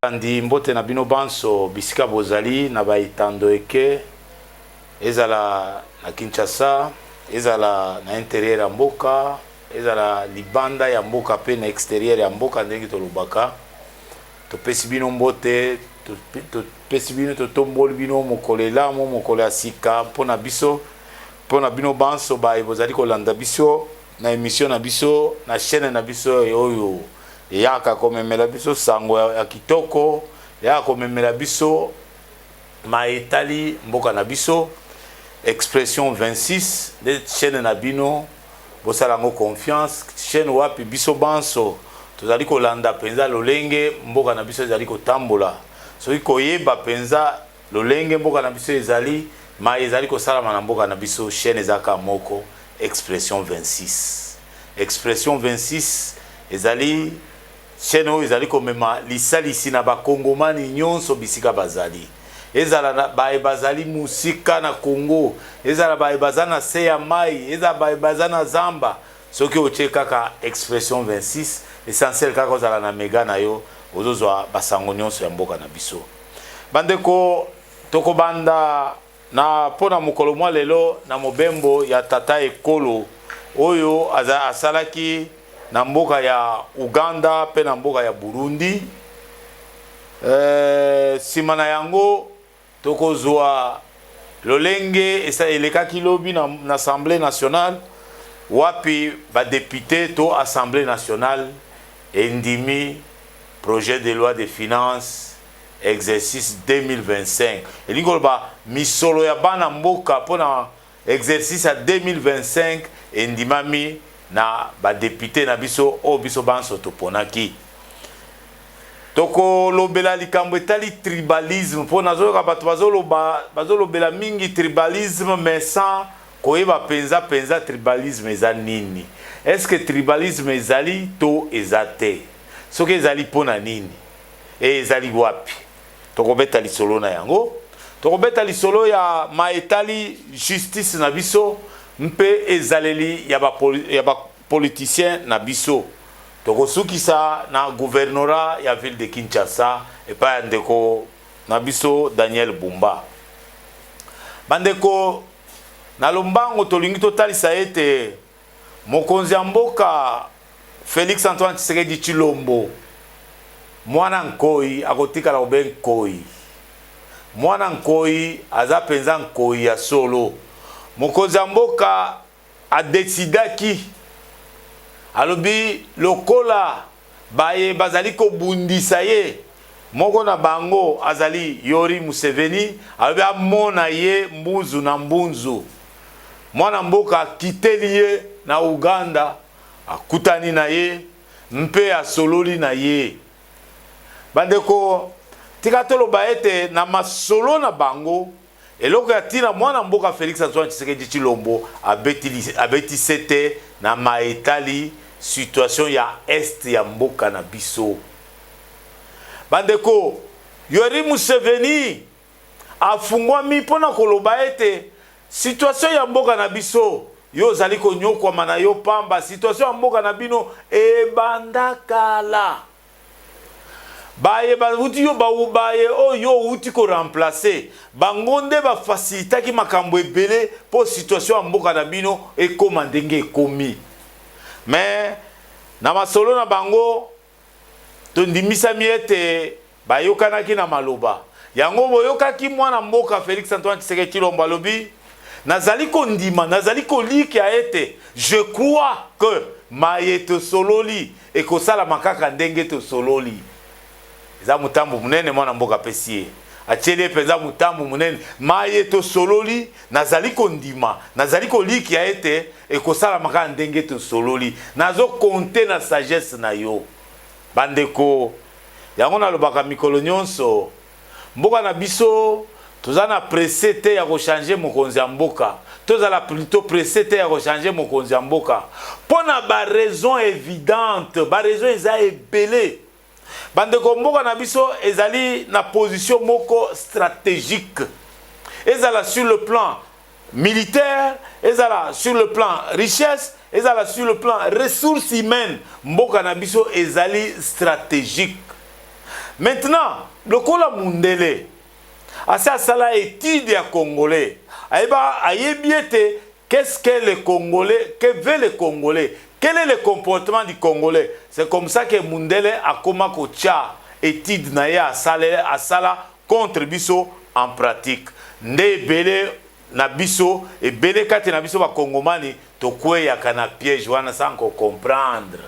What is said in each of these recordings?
Andi mbote na bino banso bisika bozali na baitando eke ezala na Kinshasa, ezala na intérieur ya mboka, ezala libanda ya mboka pe na extérieur ya mboka ndenge tolobaka. Topesi bino mbote, topesi bino totomboli bino mokolela mo mokola sika mpona biso, mpona bino banso ba bozali kolanda biso na émission na biso na chaîne na biso oyo yaka komemela biso sango ya kitoko, yaka komemela biso maetali mboka na biso expression 26 de chaîne na bino bosalango confiance chaîne wapi biso banso tozali kolanda penza lolenge mboka na biso ezali kotambola soki koyeba penza lolenge mboka na biso ezali ma ezali kosalama na mboka na biso chaîne ezaka moko expression 26 expression 26 ezali chaîne oyo ezali komema lisalisi na bakongomani nyonso bisika bazali ezala baye bazali musika na Congo, ezala baye bazana na se ya mai, ezala baye bazana na zamba soki otie kaka expression 26 essentiel kaka ozala na mega na yo ozozwa basango nyonso ya mboka na biso. Bandeko toko banda na pona mokolo mwa lelo na mobembo ya tata ekolo oyo asalaki na mboka ya Uganda pe na mboka ya Burundi. Simana yango tokozwa lolenge elekaki lobi na Assemblée nationale wapi ba député to Assemblée nationale endimi projet de loi de finances exercice 2025 elingo ba misolo ya bana mboka pona exercice ya 2025 endimami na ba député na biso o biso banso toponaki toko lobela likambo etali tribalisme po nazoyoka bato bazolobela mingi tribalisme mais sans koyeba penza tribalisme eza nini. Est-ce que tribalisme ezali to ezate soki ezali pona nini e ezali wapi tokobeta lisolo na yango tokobeta lisolo ya maetali justice na biso mpe ezaleli ya ba politicien na biso tokosukisa na gouvernorat ya ville de Kinshasa epa ya ndeko na biso Daniel Bumba. Bandeko na lombango tolingi totalisa ete mokonzi ya mboka Félix Antoine Tshisekedi Tshilombo mwana nkoi akotikala obe nkoi mwana nkoi aza penza nkoi ya solo mokonzi ya mboka adesidaki alobi lokola baye bazali ko bundisa ye moko na bango azali Yori Museveni alobi amona ye mbunzu na mbunzu mwana mboka kiteli ye na Uganda akutani na ye mpe asololi na ye. Bandeko tika toloba ete na masolo na bango eloko ya tina mwana mboka Félix Antoine Tshisekedi Tshilombo abeti sete na maetali situation ya est ya mboka na biso. Bandeko Yori Museveni afungwami pona koloba ete situation ya mboka na biso yo zali konyokwa mana yo pamba situation ya mboka na bino ebandakala baye bavuti yo baye oyo uti ko remplacer bangonde ba facilitaki makambo ebele po situation ya mboka na bino ekoma ndenge ekomi. Mais na masolo na bango tondimisami ete bayokanaki na maloba yango boyokaki mwana mboka Félix Antoine Tshisekedi Tshilombo alobi nazali kondima nazali kolika ete je crois que mayeto sololi ekosala makaka ndenge to sololi eza mutambu munene mwana mboka pesie acheli penza mutambu munene mayeto sololi nazali kondima nazali kolika ete ekosala makaka ndenge to sololi nazo compter na sagesse na yo. Bandeko yango nalobaka mikolo nyonso mboka na biso tozana pressé te ya changer mokonzi ya mboka tozala plutôt pressé te ya changer mokonzi ya mboka pona ba raison évidente ba raison eza ebele. Bandeko mboka na biso ezali na position moko stratégique ezala sur le plan militaire ezala sur le plan richesse ezala sur le plan ressources humaines mboka na biso ezali stratégique. Maintenant, le Kola Mundele, à ça la étude à Congolais. Qu'est-ce que les Congolais, que veulent les Congolais? Quel est le comportement du Congolais? C'est comme ça que Mundele a commencé à étude à sala contre biso en pratique. Nde belé na biso et belé kati na biso ba Congomani to kweya kana piège wana sans comprendre.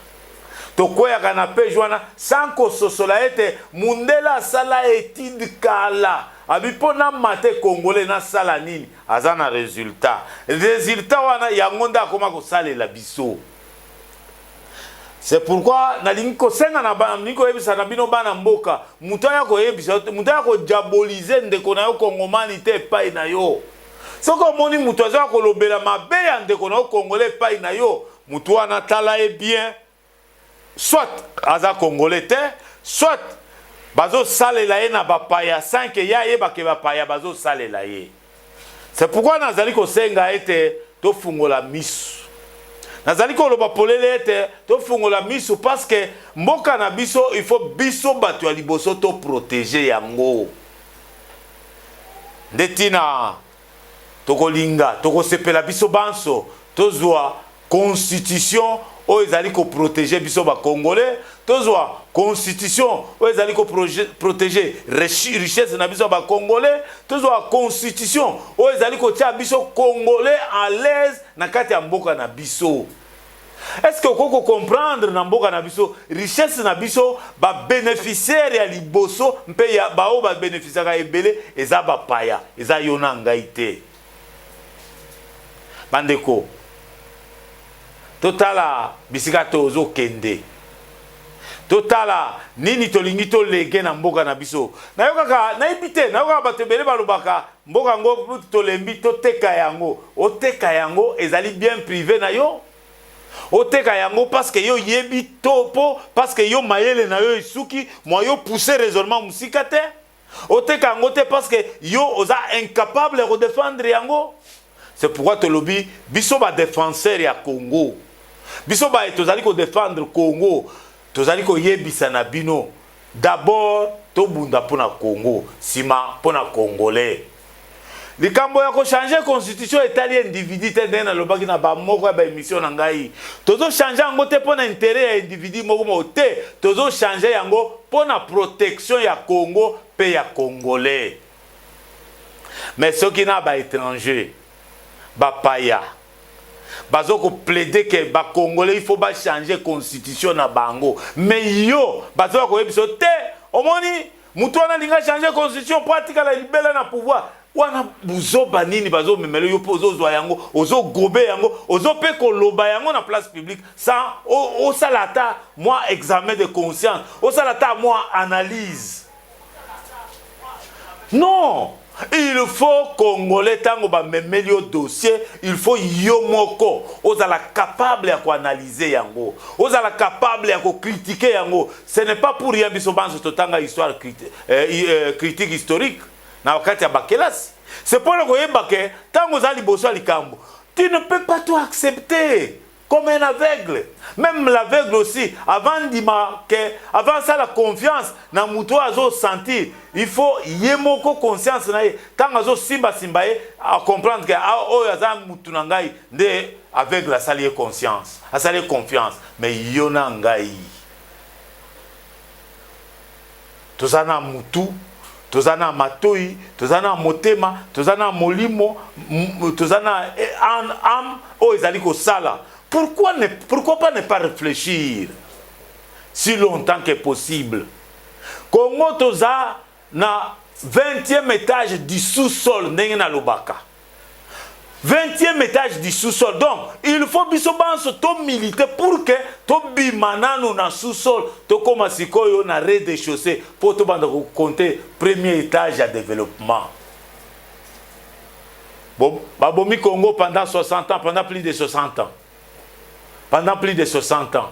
To kweya kana piège wana sans ko sosola ete Mundele sala étude kala. Abipona mate Congolais na sala nini azana résultat. Résultat wana yangonda koma ko sale la biso. C'est pourquoi nalingi ko senga na bana niko yebisa na bino bana mboka mutaya ko yebisa mutaya ko diaboliser ndeko na yo Congomani te pai na yo. Soko moni mutaza ko lobela mabe ya ndeko na yo Congolais pai na yo mutu wana tala e bien soit aza Congolais te soit bazo sale la ye na bapaya 5 ya ye ba ke bapaya bazo sale la ye. C'est pourquoi nazali ko senga ete to fungola misu. Nazali ko loba polele ete to fungola misu parce que mboka na biso il faut biso batu ya liboso to protéger yango. Ndetina toko linga toko sepela biso banso tozwa constitution o ezali ko protéger biso ba Congolais tozwa constitution o ezali ko protéger richesse na biso ba Congolais tozwa constitution o ezali ko tia biso Congolais à l'aise na kati ya mboka na biso. Est-ce que vous comprendre na mboka na biso richesse na biso ba bénéficiaire ya liboso mpe ya bao ba bénéficiaire ya ebele eza ba paya eza yona ngai te. Bandeko totala bisika tozo kende totala nini tolingi to lege na mboka na biso na yo kaka na ibite na yo kaka bato ebele balobaka mboka ngo tolembi toteka yango oteka yango ezali bien privé na yo oteka yango parce que yo yebi topo parce que yo mayele na yo isuki moi yo pousser raisonnement musika te oteka yango te parce que yo oza incapable de défendre yango. C'est pourquoi te lobi biso ba défenseur ya Congo biso ba tozali ko défendre Congo tozali ko yebisa na bino d'abord to bunda pona Congo sima pona Congolais. Likambo ya ko changer constitution etali individu te ndena lobaki na ba moko ya ba émission na ngai tozo changer yango te pona intérêt ya individu moko mo te tozo changer yango pona protection ya Congo pe ya Congolais. Mais ceux qui na ba étranger ba paya bazo ko plaider que ba Congolais il faut ba changer constitution na bango mais yo bazo ko yebiso te omoni mutu wana linga changer constitution pratique la libela na pouvoir wana buzoba nini bazo memelo yo pozo zwa yango ozo gobe yango ozo pe ko loba yango na place publique sans au salata moi examen de conscience au salata moi analyse. Non, il faut Congolais tango ba memelio dossier, il faut yomoko ozala capable ya ko analyser yango, ozala capable ya ko critiquer yango. Ce n'est pas pour rien biso banzo totanga histoire critique historique na wakati ya bakelasi. C'est pour le koyeba ke tango za liboso likambo, tu ne peux pas tout accepter comme un aveugle. Même l'aveugle aussi, avant ça la confiance, na muto azo sentir, il faut yemoko conscience na ye. Tant azo simba à comprendre que oh yaza mutu na ngai nde aveugle a sali conscience, a sali confiance, mais yona ngai. Tozana mutu, tozana matoi, tozana motema, tozana molimo, tozana âme, oh ezali ko sala. Pourquoi pas ne pas réfléchir si longtemps que possible? Congo toza na 20e étage du sous-sol ndenge na lobaka. 20e étage du sous-sol. Donc, il faut biso banso to militer pour que to bimanano na sous-sol to koma sikoyo na rez-de-chaussée pour to banda compter premier étage à développement. Bon, babomi Congo pendant 60 ans, pendant plus de 60 ans. Pendant plus de 60 ans.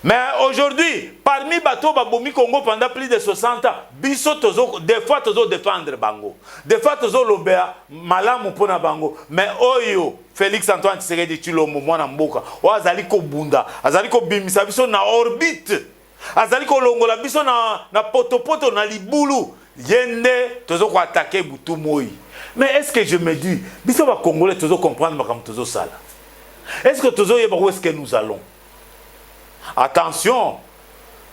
Mais aujourd'hui, parmi bateaux babomi Congo pendant plus de 60 ans, biso tozo, des fois tozo défendre bango. Des fois tozo lobea malamu pona bango. Mais oyo, Félix Antoine Tshisekedi Tshilombo mwana mboka, o azali ko bunda, azali ko bimisa biso na orbite. azali kolongola biso na potopoto na libulu yende tozo ko attaquer butu moi. Mais est-ce que je me dis biso ba congolais tozo comprendre makam tozo sala? Est-ce que tozo yeba où est-ce que nous allons? Attention,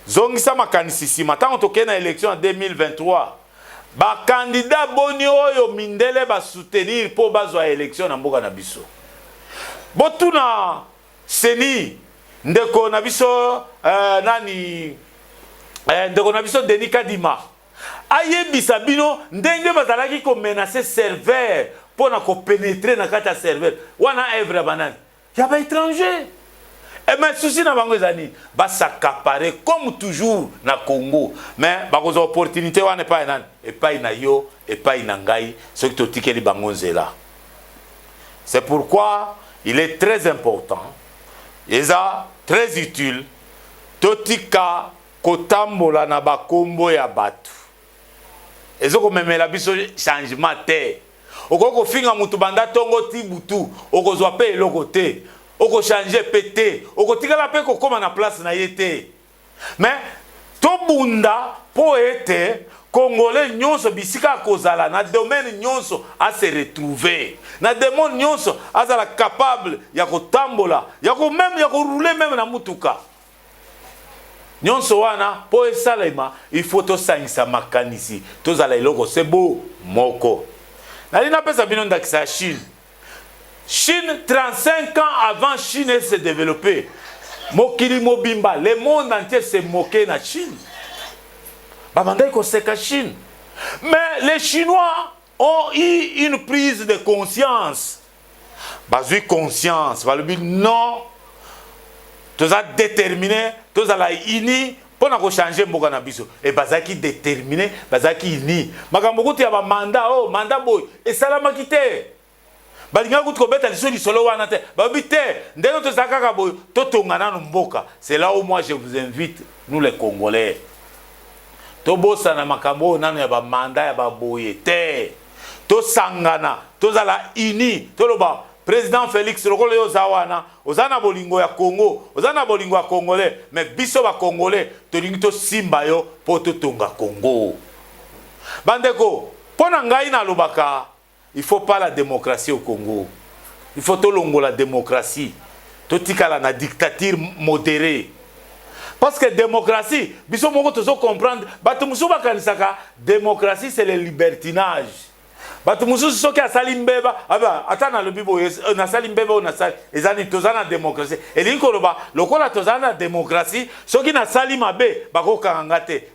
zongisa makanisi si matango tokena na élection en 2023. Ba candidat boni oyo mindele ba soutenir po bazwa élection na mboka na biso. Botuna seni ndeko na biso ndeko na biso Denis Kadima ayebisa bino ndenge bazalaki ko menacer serveur pour na ko pénétrer na kata serveur wana evre banane ya ba étranger. Et mais souci na bango ezani ba s'accaparer comme toujours na Congo, mais ba kozo opportunité wana pa nani et pas na yo et pas na ngai ce qui totikeli bango nzela. C'est pourquoi il est très important et ça très utile totika kotambola na bakombo ya batu ezoko memela biso changement te okoko finga mutu banda tongo ti butu okozwa pe eloko te oko changer pété oko tikala pe ko koma na place na yete. Mais to bunda po ete congolais nyonso bisika kozala na domaine nyonso a se retrouver na demande nyonso azala capable ya kotambola ya ko même ya ko rouler même na mutuka nyonso wana po esalema il faut to sangisa makanisi tozala eloko sebo moko. Nalina pesa bino ndakisa Chine 35 ans avant Chine s'est développée. Mokili mobimba, le monde entier s'est moqué na Chine. Babanda ko seka Chine. Mais les Chinois ont eu une prise de conscience. Bazui conscience, va le dire non. Tous a déterminé, tous a la ini pour na ko changer mboka na biso. Et bazaki déterminé, bazaki ini. Makambo ya ba mandat oh mandat boy et salama kité. C'est là où moi je vous invite, nous les Congolais. Tobosa na makambo nanu ya ba mandat ya ba boyete. To sangana, to zala ini, to loba président Félix Lokolo yo zawana, ozana bolingo ya Congo, ozana bolingo ya Congolais, mais biso ba Congolais, to lingi to simba yo po to tonga Congo. Bandeko, pona ngai na lobaka il ne faut pas la démocratie au Congo. Il faut tout la démocratie. Tout la dictature modérée. Parce que démocratie, il faut comprendre, démocratie c'est le libertinage. Démocratie.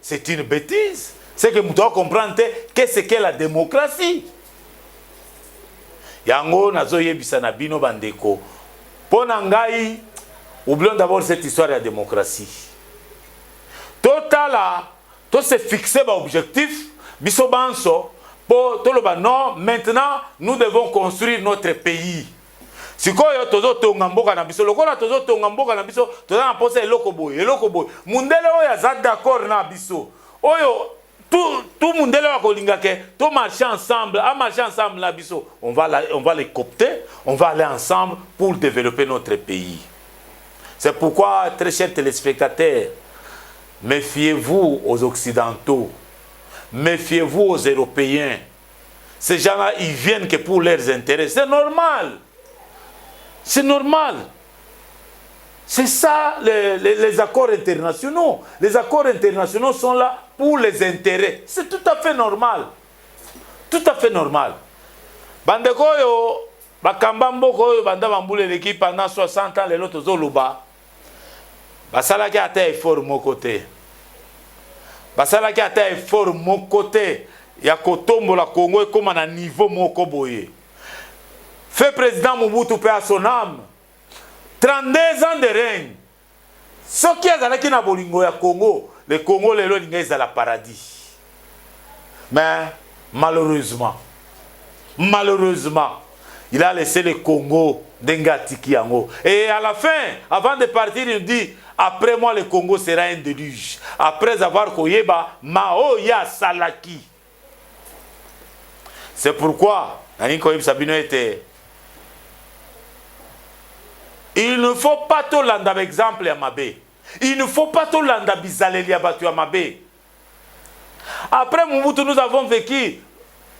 C'est une bêtise. C'est que nous devons comprendre qu'est-ce qu'est la démocratie. Yango nazo yebisa na bino bandeko. Pona ngai, oublions d'abord cette histoire de la démocratie. Totala, to se fixer ba objectif, biso banso, po to loba non, maintenant nous devons construire notre pays. Sikoyo tozo tonga mboka na biso, lokola tozo tonga mboka na biso, toza na posa eloko boy. Mundele oyo za d'accord na biso. Oyo tout le monde tout marcher ensemble, à marcher ensemble là, on va les coopter, on va aller ensemble pour développer notre pays. C'est pourquoi, très chers téléspectateurs, méfiez-vous aux Occidentaux, méfiez-vous aux Européens. Ces gens-là, ils viennent que pour leurs intérêts. C'est normal. C'est normal. C'est ça les accords internationaux. Les accords internationaux sont là pour les intérêts. C'est tout à fait normal. Tout à fait normal. Bandeko yo, bakamba mboko yo banda bambule l'équipe pendant 60 ans, les autres zoluba. Basala ki ata effort mon côté. Basala ki ata effort mon côté. Ya kotombo la Congo comme à niveau moko boye. Fait président Mobutu paix à son âme. 32 ans de règne. Ce qui est dans la bolingo ya Congo, le Congo le linga est à la paradis. Mais malheureusement, il a laissé le Congo d'Engatiki yango. Et à la fin, avant de partir, il dit après moi le Congo sera un déluge. Après avoir koyeba Maoya Salaki. C'est pourquoi Sabino était. Il ne faut pas tout l'endre exemple à Mabé. Il ne faut pas tout landa bizaleli ya batu ya mabe. Après Mobutu, nous avons vécu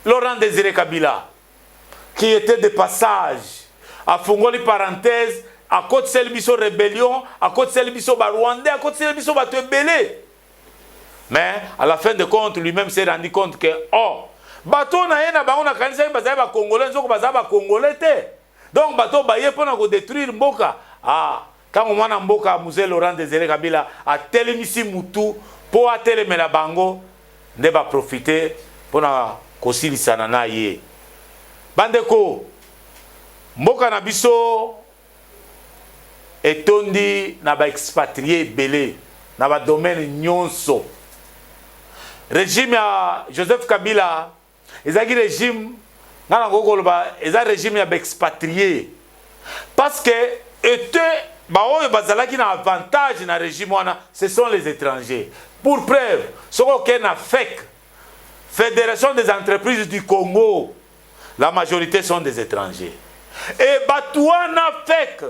Laurent Désiré Kabila, qui était de passage. À Fongoli parenthèse, à côté de Selbiso rébellion, à côté de Selbiso Rwandais, à côté de Selbiso Batouébélé. Mais à la fin de compte, lui-même s'est rendu compte que, oh, bateau na yena bango na kanisa bazali ba Congolais, nzoko bazali ba Congolais te. Donc bateau baye pona ko détruire mboka. Ah, quand on mwana mboka Musée Laurent Désiré Kabila a telemisi mutu po a telemela bango ne ba profiter pona kosilisana na ye. Bandeko mboka na biso etondi na ba expatrié belé na ba domaine nyonso. Régime ya Joseph Kabila ezaki régime ngana ngokoloba eza régime ya ba expatrié parce que était baoyo bazalaki na avantage na régime wana ce sont les étrangers. Pour preuve soko ke na FEC, Fédération des entreprises du Congo, la majorité sont des étrangers. Et Batouana FEC,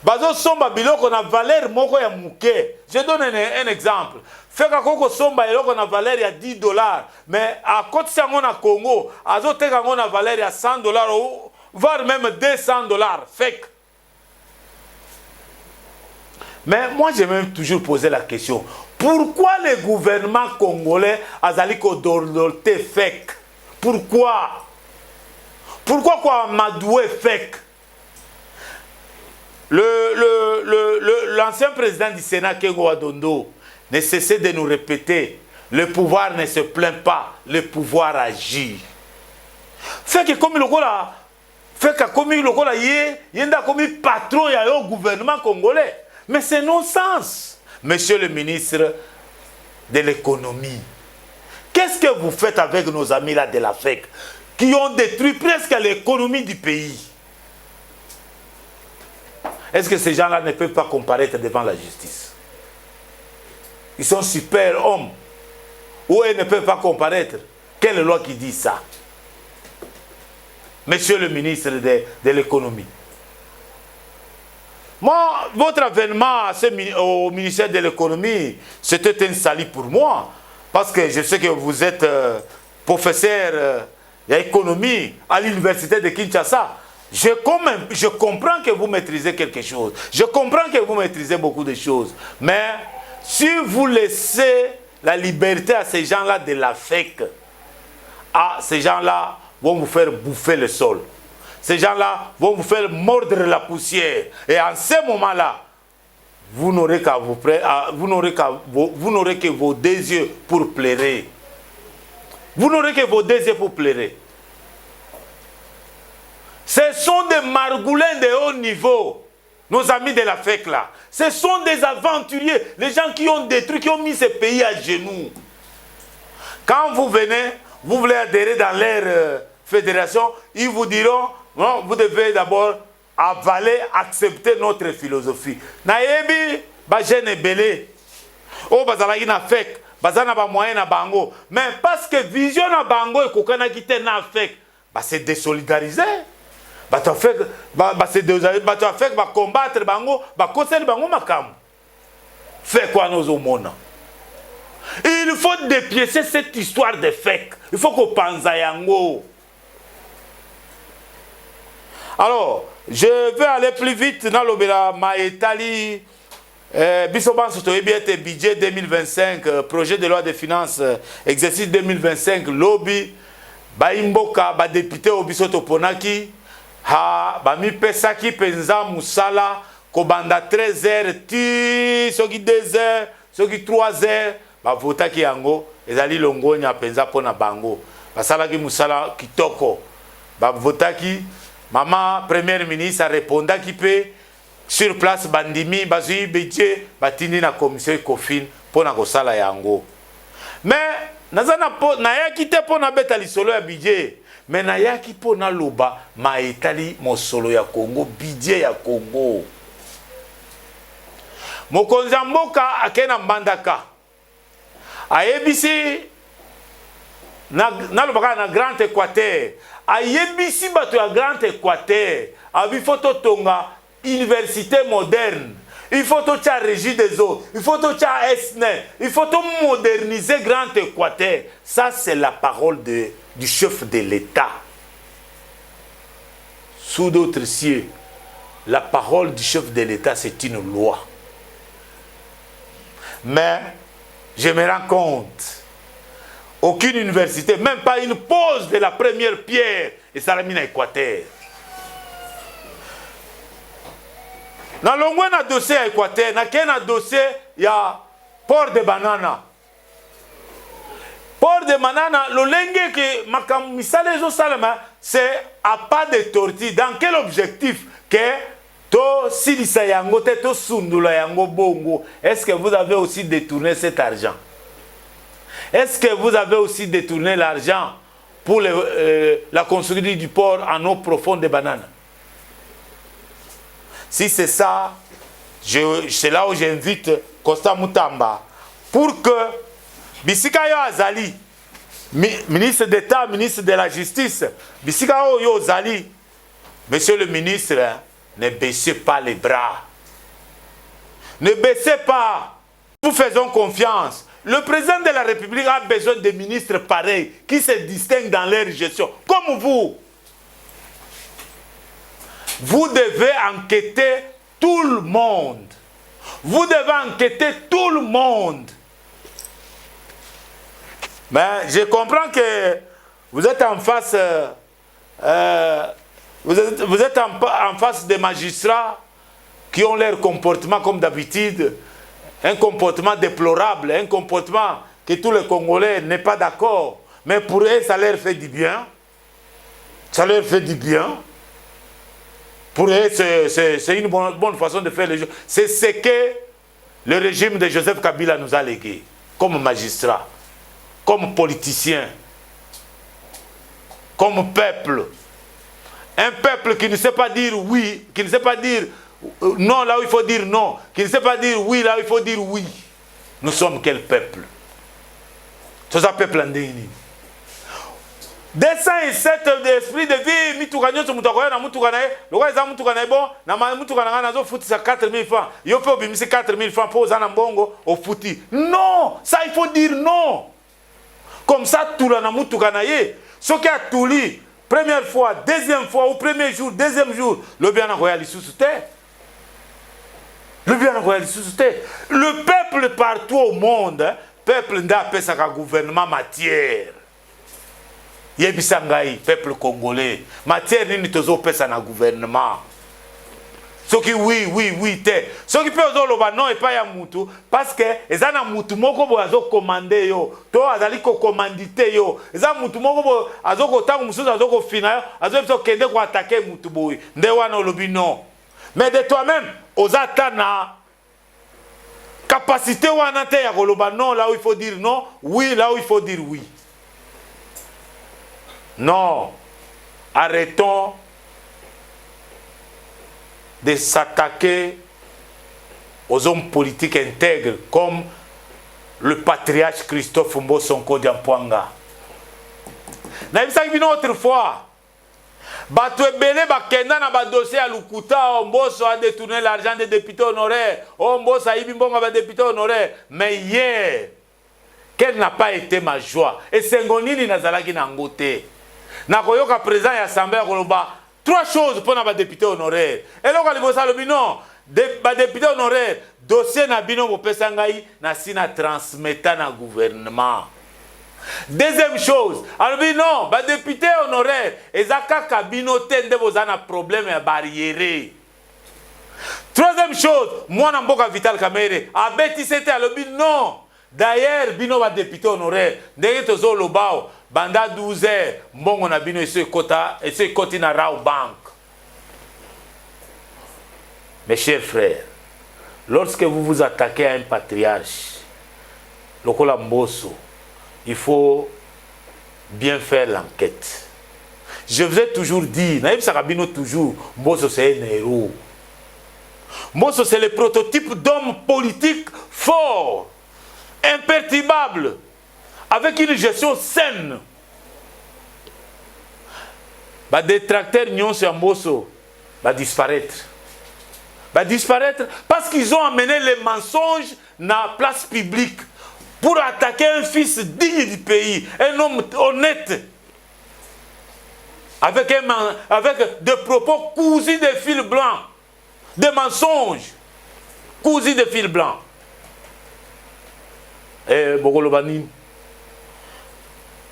bazo somba biloko na valeur moko ya muke. Je donne un exemple. FEC a koko somba biloko na valeur ya $10, mais à côté sango na Congo, azo teka ngo na valeur ya $100 ou voire même $200 FEC. Mais moi j'ai même toujours posé la question. Pourquoi le gouvernement congolais a zali ko dorloté FEC? Pourquoi? Pourquoi quoi Madoué FEC? L'ancien président du Sénat, Kengo Adondo, ne cessait de nous répéter, le pouvoir ne se plaint pas, le pouvoir agit. Fait que comme le là, fait que comme le là, yenda comme patron ya yo gouvernement congolais. Mais c'est non-sens. Monsieur le ministre de l'économie, qu'est-ce que vous faites avec nos amis là de l'Afrique qui ont détruit presque l'économie du pays? Est-ce que ces gens-là ne peuvent pas comparaître devant la justice? Ils sont super hommes. Ou ils ne peuvent pas comparaître? Quelle loi qui dit ça? Monsieur le ministre de l'économie. Moi, votre avènement au ministère de l'économie, c'était un salut pour moi. Parce que je sais que vous êtes professeur d'économie à l'université de Kinshasa. Je comprends que vous maîtrisez quelque chose. Je comprends que vous maîtrisez beaucoup de choses. Mais si vous laissez la liberté à ces gens-là de la FEC, ces gens-là vont vous faire bouffer le sol. Ces gens-là vont vous faire mordre la poussière. Et en ce moment-là, vous n'aurez que vos deux yeux pour pleurer. Vous n'aurez que vos deux yeux pour pleurer. Ce sont des margoulins de haut niveau, nos amis de la FEC là. Ce sont des aventuriers, les gens qui ont détruit, qui ont mis ce pays à genoux. Quand vous venez, vous voulez adhérer dans leur fédération, ils vous diront, non, vous devez d'abord avaler, accepter notre philosophie. Naebi, ba jeune belé. Oh, bazalaki na FEC, bazana ba moyen na bango. Mais parce que vision na bango et kokana kite na FEC, bah c'est désolidariser. Bah tu fait, bah combattre bango, bah conseiller bango makam. Fait quoi nos homona? Il faut dépiécer cette histoire de FEC. Il faut qu'on pense à yango. Alors, je vais aller plus vite dans l'obéla Maïtali. Bisoban Sotoyebiete, budget 2025, projet de loi de finances, exercice 2025, lobby, Baimboka, ba député Obisoto Ponaki, ha, ba mi pesaki penza musala, kobanda 13h, ti, soki 2h, soki 3h, ba votaki yango, ezali longo nya penza pona bango, basalaki musala kitoko, ba votaki. Maman, première ministre, a répondu qui peut sur place bandimi, bazui budget, batini na commission Ecofin pour na kosala yango. Mais nazana po na yaki te po na beta lisolo ya budget, mais na yaki po na loba maetali mosolo ya Congo, budget ya Congo. Mokonzi mboka akena mbandaka. Ayebisi na lobaka na Grand Équateur. Ayebisi bato ya Grand Équateur. Abi photo tonga université moderne. Il faut que tu régie des eaux. Il faut que tu SNE. Il faut que moderniser Grand Équateur. Ça, c'est la parole du chef de l'État. Sous d'autres cieux, la parole du chef de l'État, c'est une loi. Mais, je me rends compte, aucune université, même pas une pause de la première pierre, et ça l'a mis dans l'Équateur. Dans le dossier à Équateur, dans le dossier, il y a port de banana. Port de banana, le lingue que Makamisale Salama, c'est à pas de tortue. Dans quel objectif que to silisa yango te to sundula yango bongo? Est-ce que vous avez aussi détourné cet argent? Est-ce que vous avez aussi détourné l'argent pour la construction du port en eau profonde de bananes? Si c'est ça, c'est là où j'invite Costa Moutamba pour que Bisika Yo Azali, ministre d'État, ministre de la Justice, Bisika Yo Azali, monsieur le ministre, ne baissez pas les bras. Ne baissez pas. Nous faisons confiance. Le président de la République a besoin de ministres pareils qui se distinguent dans leur gestion, comme vous. Vous devez enquêter tout le monde. Vous devez enquêter tout le monde. Mais je comprends que vous êtes en face, vous êtes en face des magistrats qui ont leur comportement comme d'habitude, un comportement déplorable, un comportement que tous les Congolais n'est pas d'accord. Mais pour eux, ça leur fait du bien. Ça leur fait du bien. Pour eux, c'est une bonne façon de faire les choses. C'est ce que le régime de Joseph Kabila nous a légué, comme magistrat, comme politicien, comme peuple. Un peuple qui ne sait pas dire oui, qui ne sait pas dire non là où il faut dire non, qui ne sait pas dire oui là où il faut dire oui. Nous sommes quel peuple? C'est ça, peuple andéni. 207 d'esprit de vie, mitukanyo to mutakoya na mutukana e, lokwa eza mutukana e bon, na mutukana ngana zo futi sa 4000 francs. Yo pe obimisi 4000 francs pour za na mbongo au futi. Non, ça il faut dire non. Comme ça tout la na mutukana ye. Ce qui a tout li, première fois, deuxième fois, au premier jour, deuxième jour, le bien na koya lisusu te. Le bien na koya lisusu te. Le peuple partout au monde, peuple nda pesa ka gouvernement matière. Yebisangai, peuple congolais. Matière nini tozo pesa na gouvernement. Ce qui oui, te. Ce qui peut ozoloba non et pas ya mutu parce que ezana mutu moko bo azo commander yo. To azali ko commanditer yo. Eza mutu moko bo azo ko tangu mususu azo ko fina yo, azo biso kende ko attaquer mutu boy. Nde wana olobi non. Mais de toi-même, ozata na capacité wana te ya koloba non là où il faut dire non, oui là où il faut dire oui. Non, arrêtons de s'attaquer aux hommes politiques intègres comme le patriarche Christophe Mbosonko Diampouanga. Naïbisaki autrefois, bato ebele bakenda na ba dossier à Lukuta, Mboso a détourné l'argent des députés honoraires, Mboso a ibimbonga ba députés honoraires, mais hier, quelle n'a pas été ma joie? Et Sengonini nazalaki na ngote. Nakoyoka président de l'Assemblée koloba trois choses pour les députés honoraires. Et là, on a non, les députés honoraires, dossier na bino mopesa ngai na sina transmettant na gouvernement. Deuxième chose, on dit non, les députés honoraires, ezaka kabino tende bozana problème ya barrière. Troisième chose, moi na mboka Vital Kamerhe, abeti c'était alobi non. D'ailleurs, bino ba député honoraire, ndenge tozo lobao, banda 12 heures, mbongo na bino ese koti na Rao Bank. Mes chers frères, lorsque vous vous attaquez à un patriarche, Lokola Mboso, il faut bien faire l'enquête. Je vous ai toujours dit, Naïb Sarabino toujours, Mboso c'est un héros. Mboso c'est le prototype d'homme politique fort, imperturbable, avec une gestion saine. Les détracteurs nyonso ya Mboso va disparaître. va disparaître parce qu'ils ont amené les mensonges dans la place publique pour attaquer un fils digne du pays, un homme honnête, avec des propos cousus de fil blanc, des mensonges cousus de fil blanc. Et Bogolobani.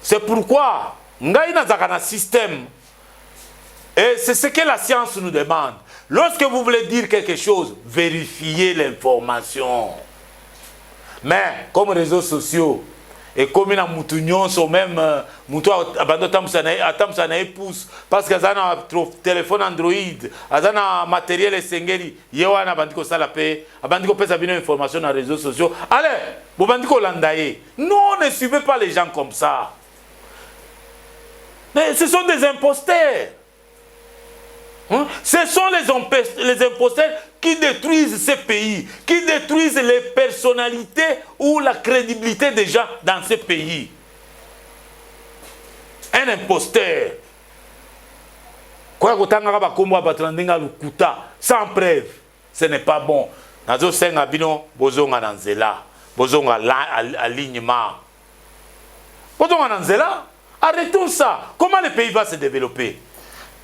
C'est pourquoi, ngai nazaka na système. Et c'est ce que la science nous demande. Lorsque vous voulez dire quelque chose, vérifiez l'information. Mais comme réseaux sociaux, et comme il y a des même épouse, parce qu'ils ont un téléphone Android, ils ont un matériel Sengeri, ils ont un information dans les réseaux sociaux. Allez, vous non, ne suivez pas les gens comme ça. Mais ce sont des imposteurs. Hein? Ce sont les imposteurs qui détruisent ces pays, qui détruisent les personnalités ou la crédibilité des gens dans ces pays. Un imposteur. Sans preuve, ce n'est pas bon. Nazo senga bino bozonga nanzela, bozonga alignement. Bozonga nanzela, arrêtons ça. Comment le pays va se développer?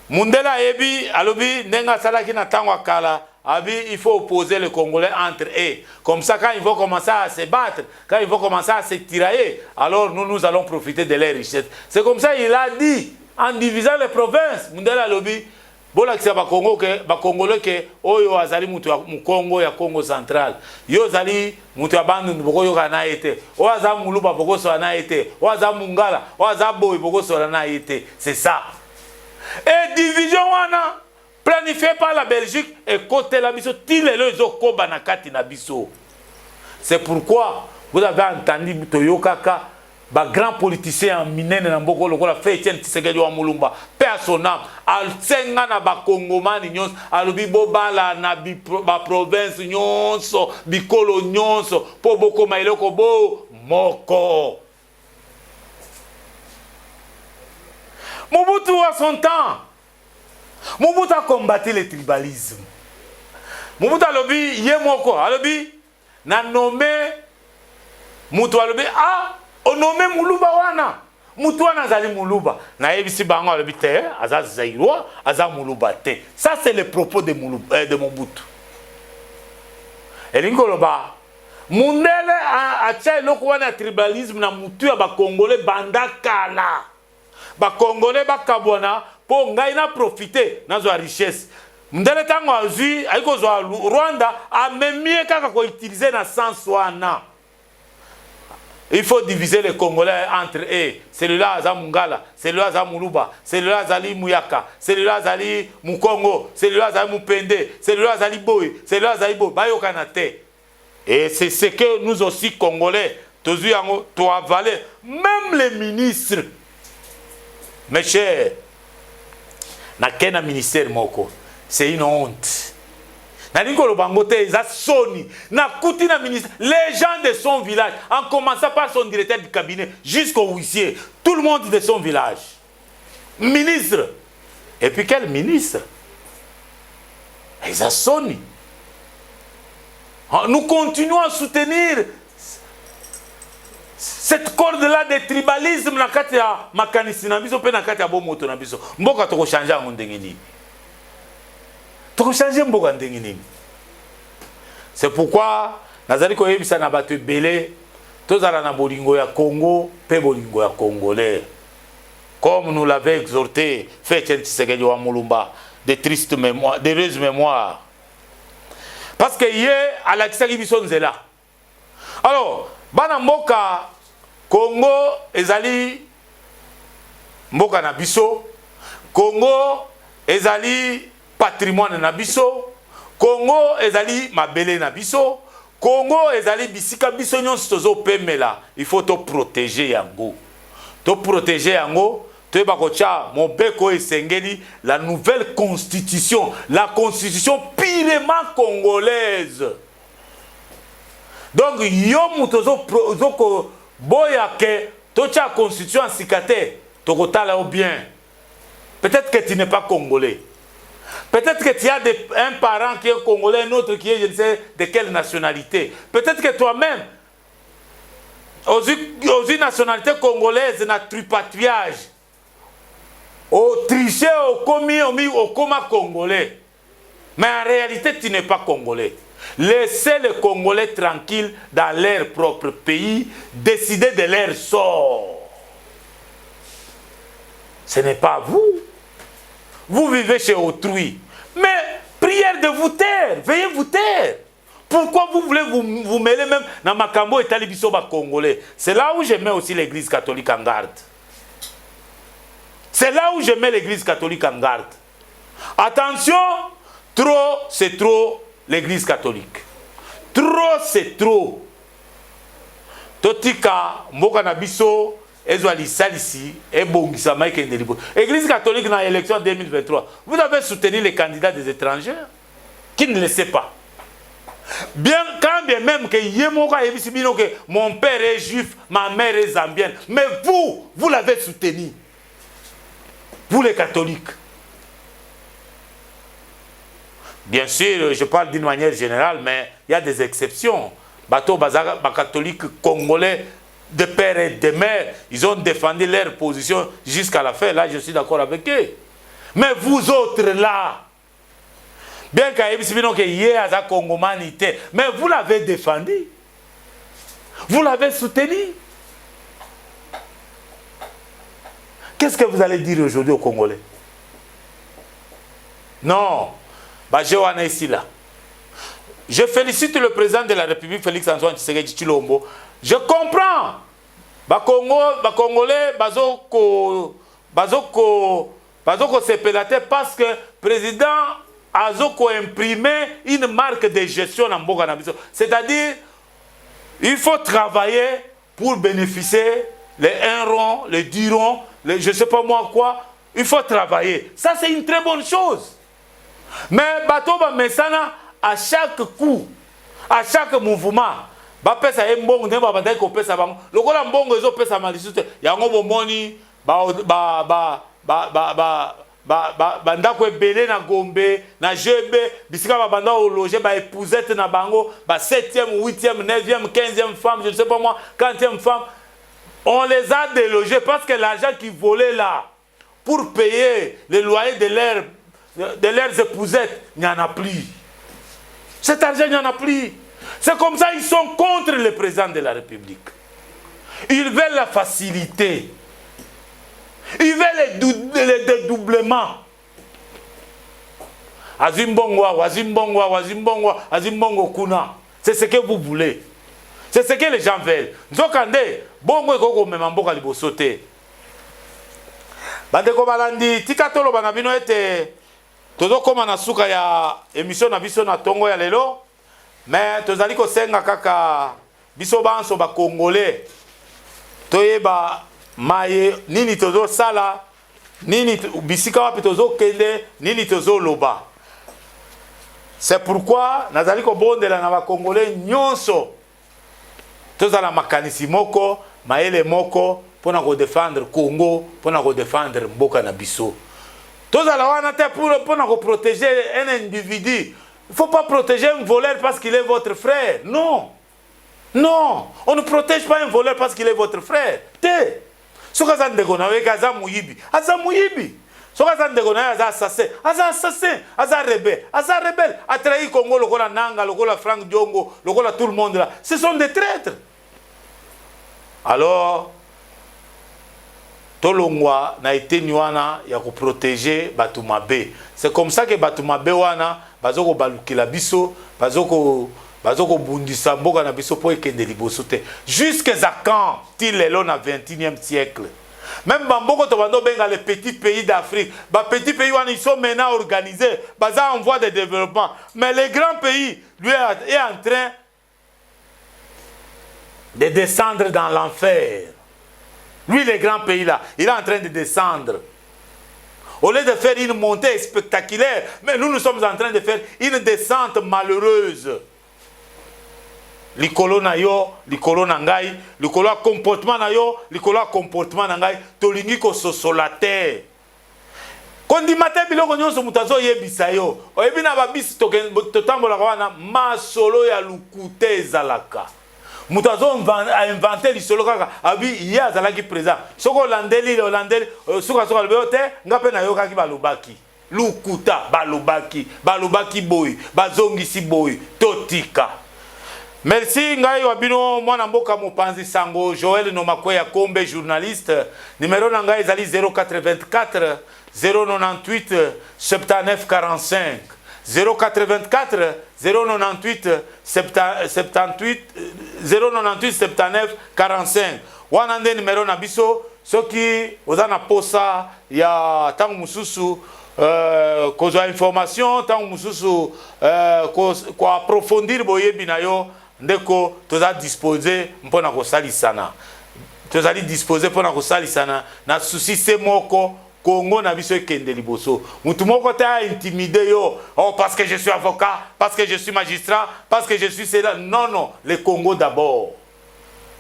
Mundela ebi alobi nenga salaki na tango kala abi il faut opposer les Congolais entre eux. Comme ça quand ils vont commencer à se battre, quand ils vont commencer à se tirailler, alors nous allons profiter de leurs richesses. C'est comme ça il a dit en divisant les provinces. Mundela alobi bola kisa ba Congo ke ba Congolais ke oyo azali mutu mu Congo ya Congo central. Yo zali mutu ya bandu boko yo kana ete. O azam muluba boko so na ete. O azam mungala, o azam boy boko so na ete. C'est ça. Et division wana planifiée par la Belgique et côté la biso tile les okoba na kati na biso. C'est pourquoi vous avez entendu Toyokaka ba grand politicien minene na mboko lokola fait Etienne Tshisekedi wa Mulumba père son âme al senga na ba kongomani nyonso alobi bobala na ba province nyonso bikolo nyonso po boko mailoko bo moko. Mobutu à son temps, Mobutu a combattu le tribalisme. Mobutu a lobby, yemoko, a lobby, na nommé, Moutou a lobby, ah, on nommé Muluba wana. Moutou a nazali Muluba. Na ebisi bango a lobby te, aza Zaïrois, aza Muluba te. Ça c'est le propos de Mobutu. Et l'ingoloba, Mundele a tchai loko wana tribalisme na Moutou ya ba Congolais bandakala. Ba Congolais ba kabwana po ngai na profiter na zo richesse. Mndele tango azui aiko zo Rwanda a memie kaka ko utiliser na sens wana. Il faut diviser les Congolais entre eux. Celui-là aza Mungala, celui-là aza Muluba, celui-là azali Muyaka, celui-là azali Mukongo, celui-là azali Mupende, celui-là azali Boy, celui-là azali Bo, bayoka na te. Et c'est ce que nous aussi Congolais, tozu yango to avaler même les ministres. Mes chers, na kena ministère moko, c'est une honte. Na nikolo bangote za soni, na kuti na ministère, les gens de son village, en commençant par son directeur du cabinet jusqu'au huissier, tout le monde de son village. Ministre. Et puis quel ministre? Ils soni. Nous continuons à soutenir cette corde-là de tribalisme na kati ya makanisi na biso pe na kati ya bomoto na biso. Mboka toko changer ngo ndenge nini? Toko changer mboka ndenge nini? C'est pourquoi nazali ko yebisa na bato belé tozala na bolingo ya Congo pe bolingo ya Congolais. Comme nous l'avait exhorté fait Etienne Tshisekedi wa Mulumba, de tristes mémoires, d'heureuses mémoires. Parce que yé ala kisaki biso nzela. Alors bana mboka Congo ezali mboka na biso, Congo ezali patrimoine na biso, Congo ezali mabele na biso, Congo ezali bisika biso nyonso tozo pemela. Il faut to protéger yango. To protéger yango, to ba kocha mobeko esengeli la nouvelle constitution, la constitution purement congolaise. Donc, yo tozo boya ke tocha constitution sikate tokotala au bien. Peut-être que tu n'es pas congolais. Peut-être que tu as un parent qui est congolais, un autre qui est je ne sais de quelle nationalité. Peut-être que toi-même, aux nationalités congolaises, na tripatouillage. Au tricher, au commis, au coma congolais. Mais en réalité, tu n'es pas congolais. Laissez les Congolais tranquilles dans leur propre pays, décider de leur sort. Ce n'est pas vous. Vous vivez chez autrui. Mais prière de vous taire, veuillez vous taire. Pourquoi vous voulez vous mêler même dans Makambo et Talibisoba congolais? C'est là où je mets aussi l'église catholique en garde. C'est là où je mets l'église catholique en garde. Attention, trop, c'est trop l'église catholique. Trop, c'est trop. Totika, mboka na biso, ezwali salisi, et bongisa maïke ndelibo. Église catholique dans l'élection 2023. Vous avez soutenu les candidats des étrangers qui ne le sait pas. Bien, quand bien même que mon père est juif, ma mère est zambienne. Mais vous l'avez soutenu. Vous les catholiques. Bien sûr, je parle d'une manière générale, mais il y a des exceptions. Bateau Bazara, catholiques congolais, de père et de mère, ils ont défendu leur position jusqu'à la fin. Là, je suis d'accord avec eux. Mais vous autres là, bien qu'il y ait à congomanité, mais vous l'avez défendu. Vous l'avez soutenu. Qu'est-ce que vous allez dire aujourd'hui aux Congolais? Non. Ici là. Je félicite le président de la République, Félix Antoine Tshisekedi Tshilombo. Je comprends. Congolais, bazoko se pelate parce que le président a imprimé une marque de gestion dans Mboka Nabiso. C'est-à-dire, il faut travailler pour bénéficier les 1 rond, les 10 ronds, les je ne sais pas moi quoi. Il faut travailler. Ça, c'est une très bonne chose. Mais Batoba Messana, à chaque coup, à chaque mouvement, bapesa mbongo ne ba bandai ko pesa bango lokola mbongo ezo pesa malisute yango bomoni bandako ebele na Gombe na Jebe bisika ba banda au loger ba épousette na bango ba 7e 8e 9e 15e femme je ne sais pas moi 40e femme on les a délogés parce que l'argent qui volait là pour payer le loyer de leurs épousettes il n'y en a plus. Cet argent il n'y en a plus. C'est comme ça ils sont contre le président de la République. Ils veulent la facilité. Ils veulent le dédoublement. Azimbongo kuna. C'est ce que vous voulez. C'est ce que les gens veulent. Nzokande, bongo ekoko memamboka libosote. Bandeko balandi, tikatolo banabino ete tozo koma na suka ya émission na biso na tongo ya lelo. Mais tozali ko senga kaka biso banso ba congolais. Toyeba maye nini tozo sala nini bisika wapi tozo kende nini tozo loba. C'est pourquoi nazali ko bondela na ba congolais nyonso tozala makanisi moko maele moko pona ko défendre Congo pona ko défendre mboka na biso. Tozala wana te pona ko protéger un individu. Il ne faut pas protéger un voleur parce qu'il est votre frère. Non. Non. On ne protège pas un voleur parce qu'il est votre frère. Te. Soka ndekona weka za muyibi. Aza muyibi. Soka ndekona aza assassin. Aza assassin. Aza rebelle. Aza rebelle. A trahi Congo lokola Nanga, lokola Frank Diongo, lokola tout le monde là. Ce sont des traîtres. Alors, Tolongwa na été nywana ya ko protéger Batumabe. C'est comme ça que Batumabe wana bazoko balukila biso, bazoko bundisa mboka na biso po ekende liboso te. Jusqu'à quand til lelo na 21e siècle. Même bamboko to bando benga les petits pays d'Afrique, ba petits pays wana ils sont maintenant organisés, baza en voie de développement. Mais les grands pays lui est en train de descendre dans l'enfer. Lui, les grands pays là, il est en train de descendre. Au lieu de faire une montée spectaculaire, mais nous sommes en train de faire une descente malheureuse. Likolo na yo, likolo na ngai, likolo comportement na yo, likolo comportement na ngai, tolingi ko sosolate. kondimate biloko nyonso mutazo yebisa yo oyebi na babisi totambola wana masolo ya lukute ezalaka mutazo inventer lisolo kaka abi ya azalaki présent soko olandeli suka lobeo te nga pe na yokaki balobaki lukuta balobaki boy bazongisi boy totika. Merci ngai wabino mwana mboka mopanzi sango Joël Nomakwe Kombe journaliste numéro na ngai ezali 084 098 79 45 084 098 78 098 79 45 wana nde numéro na biso soki oza na posa ya tango mususu kozwa information tango mususu ko approfondir boyebi na yo ndeko toza disposer mpona kosalisana tozali disposer mpona kosalisana na souci se moko Congo na biso ekende liboso mutu moko ta intimider yo oh parce que je suis avocat parce que je suis magistrat parce que je suis cela non le Congo d'abord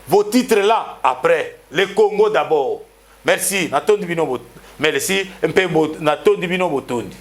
vos titres là après le Congo d'abord merci natondi bino merci mpe natondi bino botondi.